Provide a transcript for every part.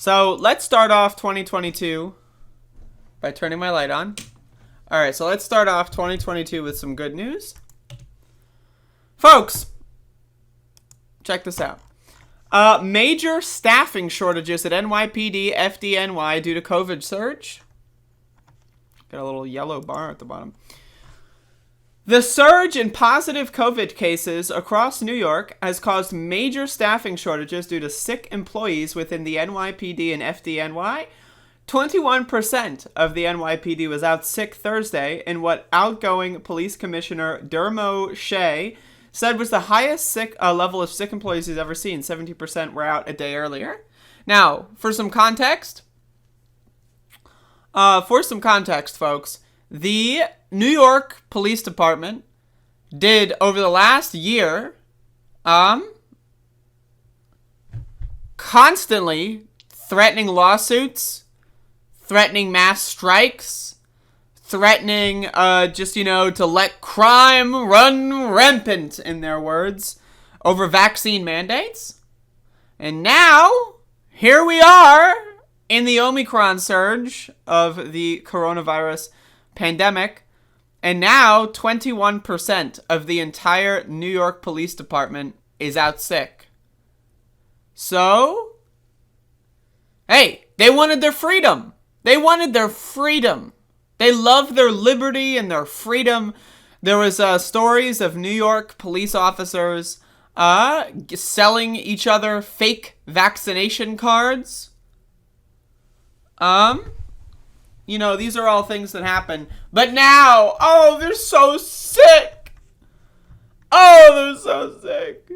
So let's start off 2022 by turning my light on. All right, so let's start off 2022 with some good news. Folks, check this out. Major staffing shortages at NYPD, FDNY due to COVID surge. Got a little yellow bar at the bottom. The surge in positive COVID cases across New York has caused major staffing shortages due to sick employees within the NYPD and FDNY. 21% of the NYPD was out sick Thursday in what outgoing police commissioner Dermo Shea said was the highest level of sick employees he's ever seen. 70% were out a day earlier. Now, for some context, folks, the New York Police Department did over the last year, constantly threatening lawsuits, threatening mass strikes, threatening, to let crime run rampant, in their words, over vaccine mandates. And now, here we are in the Omicron surge of the coronavirus pandemic. And now, 21% of the entire New York Police Department is out sick. So, hey, they wanted their freedom. They wanted their freedom. They love their liberty and their freedom. There was stories of New York police officers selling each other fake vaccination cards. These are all things that happen. But now, they're so sick. They're so sick.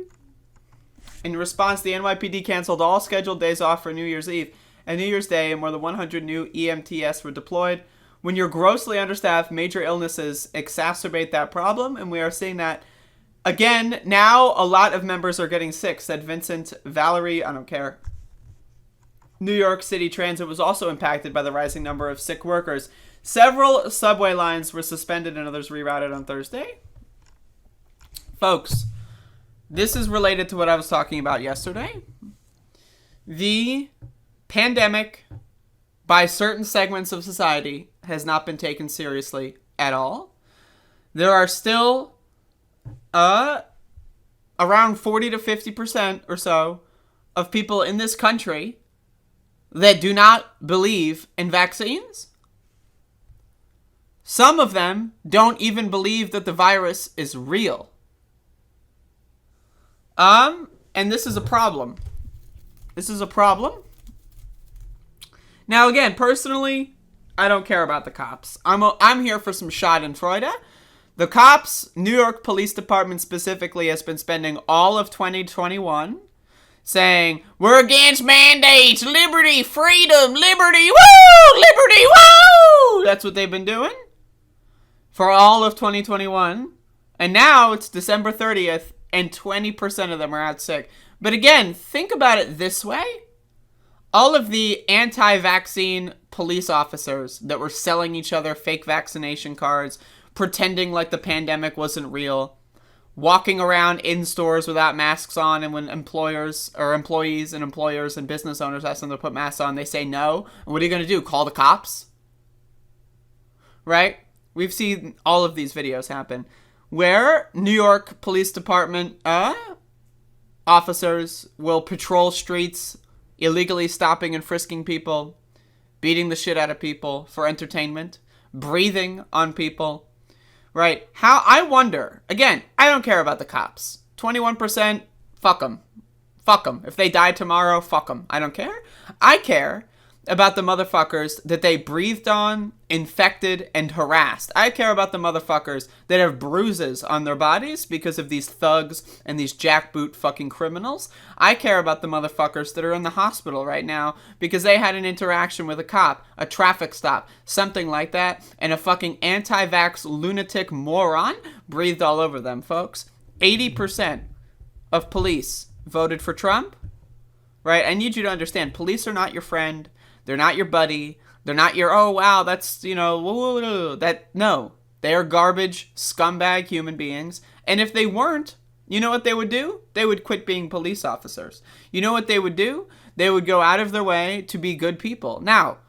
In response, the NYPD canceled all scheduled days off for New Year's Eve and New Year's Day, and more than 100 new EMTs were deployed. When you're grossly understaffed, major illnesses exacerbate that problem, and we are seeing that again. Now, a lot of members are getting sick, said Vincent Valerie. I don't care. New York City Transit was also impacted by the rising number of sick workers. Several subway lines were suspended and others rerouted on Thursday. Folks, this is related to what I was talking about yesterday. The pandemic, by certain segments of society, has not been taken seriously at all. There are still around 40 to 50% or so of people in this country that do not believe in vaccines. Some of them don't even believe that the virus is real. And this is a problem. This is a problem. Now, again, personally, I don't care about the cops. I'm here for some Schadenfreude. The cops, New York Police Department specifically, has been spending all of 2021 saying, we're against mandates, liberty, freedom, liberty, woo, liberty, woo! That's what they've been doing for all of 2021. And now it's December 30th, and 20% of them are out sick. But again, think about it this way. All of the anti-vaccine police officers that were selling each other fake vaccination cards, pretending like the pandemic wasn't real, walking around in stores without masks on, and when employees and business owners ask them to put masks on, they say no. And what are you going to do? Call the cops? Right? We've seen all of these videos happen where New York Police Department officers will patrol streets, illegally stopping and frisking people, beating the shit out of people for entertainment, breathing on people. Right? How, I wonder, again, I don't care about the cops. 21%, fuck them. Fuck them. If they die tomorrow, fuck them. I don't care. I care about the motherfuckers that they breathed on, infected, and harassed. I care about the motherfuckers that have bruises on their bodies because of these thugs and these jackboot fucking criminals. I care about the motherfuckers that are in the hospital right now because they had an interaction with a cop, a traffic stop, something like that, and a fucking anti-vax lunatic moron breathed all over them, folks. 80% of police voted for Trump, right? I need you to understand, police are not your friend. They're not your buddy. They're not your, oh, wow, that's, no. They are garbage, scumbag human beings. And if they weren't, you know what they would do? They would quit being police officers. You know what they would do? They would go out of their way to be good people. Now,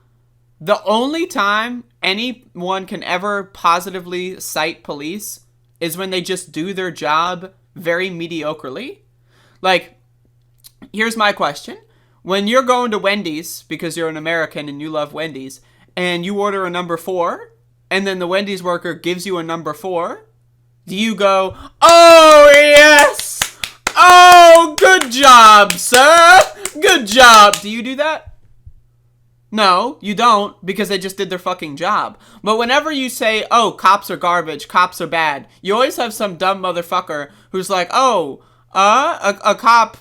the only time anyone can ever positively cite police is when they just do their job very mediocrely. Like, here's my question. When you're going to Wendy's, because you're an American and you love Wendy's, and you order a number 4, and then the Wendy's worker gives you a number 4, do you go, "Oh, yes! Oh, good job, sir! Good job!" Do you do that? No, you don't, because they just did their fucking job. But whenever you say, "Oh, cops are garbage, cops are bad," you always have some dumb motherfucker who's like, "Oh, a cop,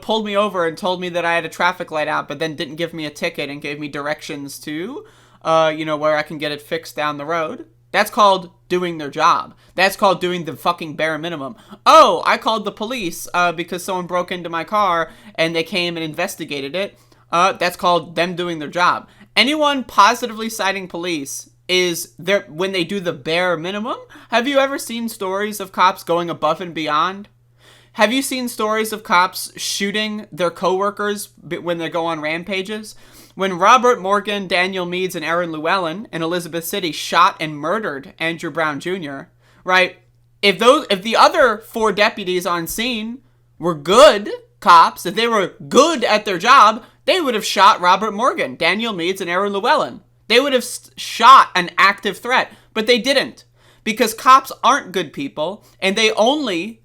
pulled me over and told me that I had a traffic light out, but then didn't give me a ticket and gave me directions to, where I can get it fixed down the road." That's called doing their job. That's called doing the fucking bare minimum. "Oh, I called the police because someone broke into my car and they came and investigated it." That's called them doing their job. Anyone positively citing police is there when they do the bare minimum. Have you ever seen stories of cops going above and beyond? Have you seen stories of cops shooting their coworkers when they go on rampages? When Robert Morgan, Daniel Meads, and Aaron Llewellyn in Elizabeth City shot and murdered Andrew Brown Jr., right? If the other 4 deputies on scene were good cops, if they were good at their job, they would have shot Robert Morgan, Daniel Meads, and Aaron Llewellyn. They would have shot an active threat, but they didn't. Because cops aren't good people, and they only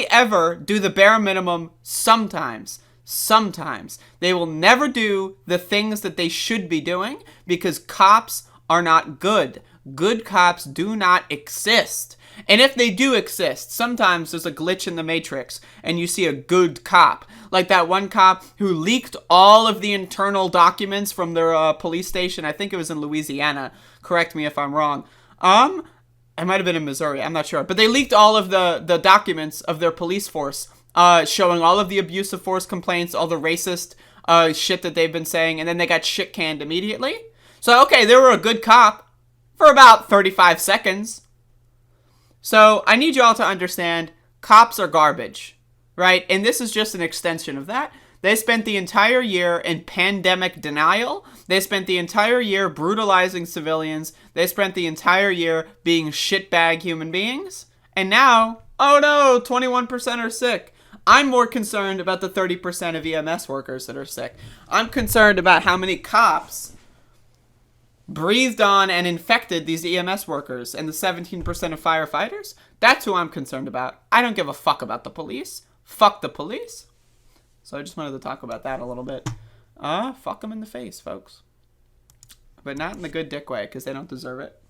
ever do the bare minimum sometimes. Sometimes. They will never do the things that they should be doing because cops are not good. Good cops do not exist. And if they do exist, sometimes there's a glitch in the matrix and you see a good cop. Like that one cop who leaked all of the internal documents from their police station. I think it was in Louisiana. Correct me if I'm wrong. It might have been in Missouri. I'm not sure. But they leaked all of the documents of their police force, showing all of the abuse of force complaints, all the racist shit that they've been saying, and then they got shit canned immediately. So, okay, they were a good cop for about 35 seconds. So, I need you all to understand, cops are garbage, right? And this is just an extension of that. They spent the entire year in pandemic denial. They spent the entire year brutalizing civilians. They spent the entire year being shitbag human beings. And now, oh no, 21% are sick. I'm more concerned about the 30% of EMS workers that are sick. I'm concerned about how many cops breathed on and infected these EMS workers and the 17% of firefighters. That's who I'm concerned about. I don't give a fuck about the police. Fuck the police. So I just wanted to talk about that a little bit. Fuck them in the face, folks. But not in the good dick way, because they don't deserve it.